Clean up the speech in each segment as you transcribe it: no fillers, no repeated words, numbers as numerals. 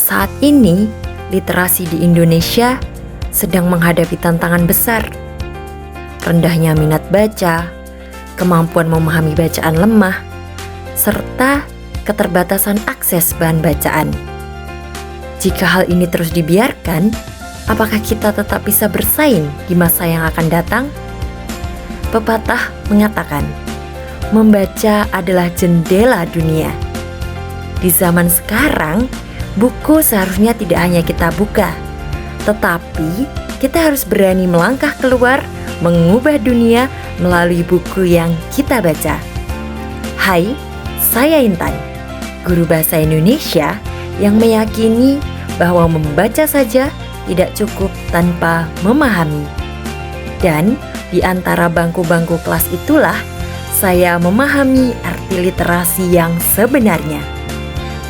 Saat ini, literasi di Indonesia sedang menghadapi tantangan besar. Rendahnya minat baca, kemampuan memahami bacaan lemah, serta keterbatasan akses bahan bacaan. Jika hal ini terus dibiarkan, apakah kita tetap bisa bersaing di masa yang akan datang? Pepatah mengatakan, membaca adalah jendela dunia. Di zaman sekarang, buku seharusnya tidak hanya kita buka, tetapi kita harus berani melangkah keluar, mengubah dunia melalui buku yang kita baca. Hai, saya Intan, guru bahasa Indonesia yang meyakini bahwa membaca saja tidak cukup tanpa memahami. Dan di antara bangku-bangku kelas itulah saya memahami arti literasi yang sebenarnya.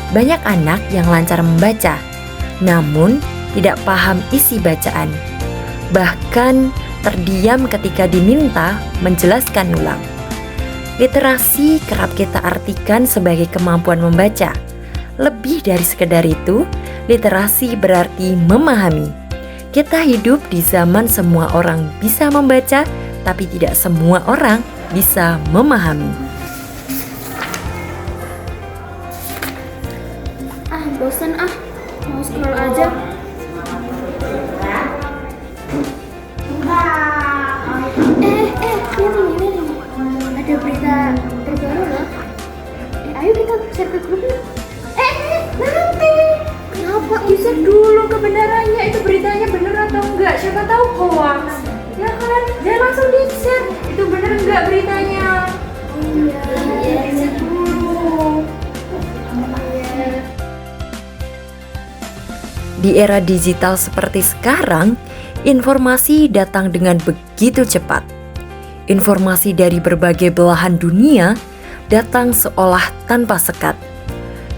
Banyak anak yang lancar membaca, namun tidak paham isi bacaan. Bahkan terdiam ketika diminta menjelaskan ulang. Literasi kerap kita artikan sebagai kemampuan membaca. Lebih dari sekedar itu, literasi berarti memahami. Kita hidup di zaman semua orang bisa membaca, tapi tidak semua orang bisa memahami. Bosan mau scroll aja. Lihat ini. Ada berita terbaru loh. Ayo kita share ke grup yuk. Nanti. Kenapa? Share dulu kebenarannya, itu beritanya bener atau enggak? Siapa tahu hoax. Ya kan? Jangan langsung di-share. Itu bener enggak beritanya? Iya. Di-share dulu. Di era digital seperti sekarang, informasi datang dengan begitu cepat. Informasi dari berbagai belahan dunia datang seolah tanpa sekat.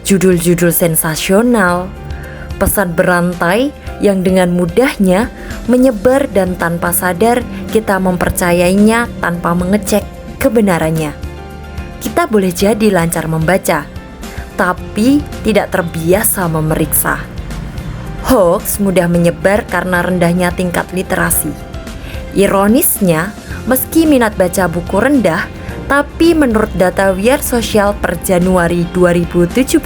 Judul-judul sensasional, pesan berantai yang dengan mudahnya menyebar dan tanpa sadar kita mempercayainya tanpa mengecek kebenarannya. Kita boleh jadi lancar membaca, tapi tidak terbiasa memeriksa. Hoax mudah menyebar karena rendahnya tingkat literasi. Ironisnya, meski minat baca buku rendah, tapi menurut data We Are Social per Januari 2017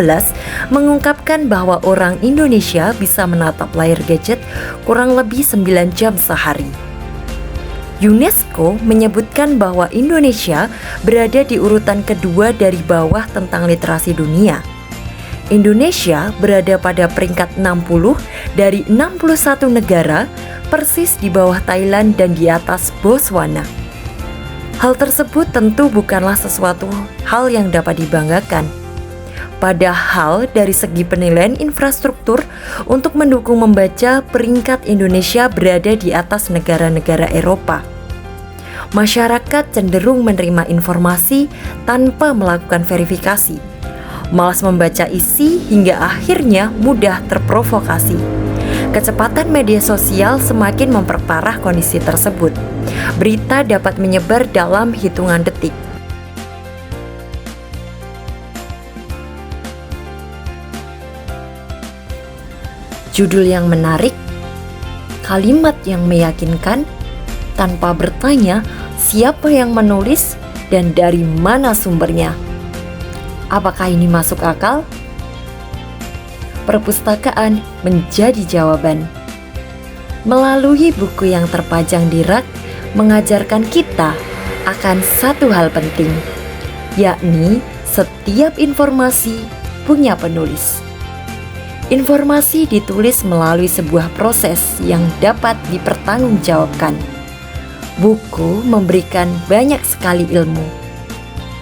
mengungkapkan bahwa orang Indonesia bisa menatap layar gadget kurang lebih 9 jam sehari. UNESCO menyebutkan bahwa Indonesia berada di urutan kedua dari bawah tentang literasi dunia. Indonesia berada pada peringkat 60 dari 61 negara, persis di bawah Thailand dan di atas Botswana. Hal tersebut tentu bukanlah sesuatu hal yang dapat dibanggakan. Padahal dari segi penilaian infrastruktur untuk mendukung membaca, peringkat Indonesia berada di atas negara-negara Eropa. Masyarakat cenderung menerima informasi tanpa melakukan verifikasi, malas membaca isi hingga akhirnya mudah terprovokasi. Kecepatan media sosial semakin memperparah kondisi tersebut. Berita dapat menyebar dalam hitungan detik. Judul yang menarik, kalimat yang meyakinkan, tanpa bertanya siapa yang menulis dan dari mana sumbernya. Apakah ini masuk akal? Perpustakaan menjadi jawaban. Melalui buku yang terpajang di rak, mengajarkan kita akan satu hal penting, yakni setiap informasi punya penulis. Informasi ditulis melalui sebuah proses yang dapat dipertanggungjawabkan. Buku memberikan banyak sekali ilmu.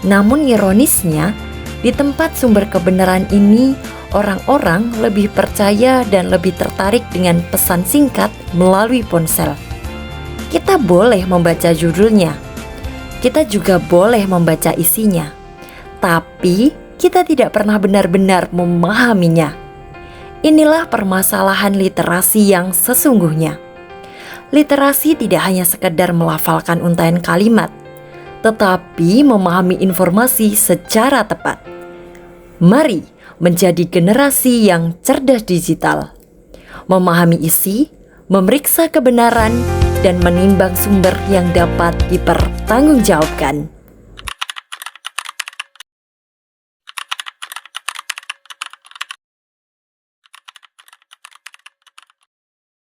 Namun ironisnya, di tempat sumber kebenaran ini, orang-orang lebih percaya dan lebih tertarik dengan pesan singkat melalui ponsel. Kita boleh membaca judulnya, kita juga boleh membaca isinya, tapi kita tidak pernah benar-benar memahaminya. Inilah permasalahan literasi yang sesungguhnya. Literasi tidak hanya sekedar melafalkan untaian kalimat, tetapi memahami informasi secara tepat. Mari menjadi generasi yang cerdas digital, memahami isi, memeriksa kebenaran, dan menimbang sumber yang dapat dipertanggungjawabkan.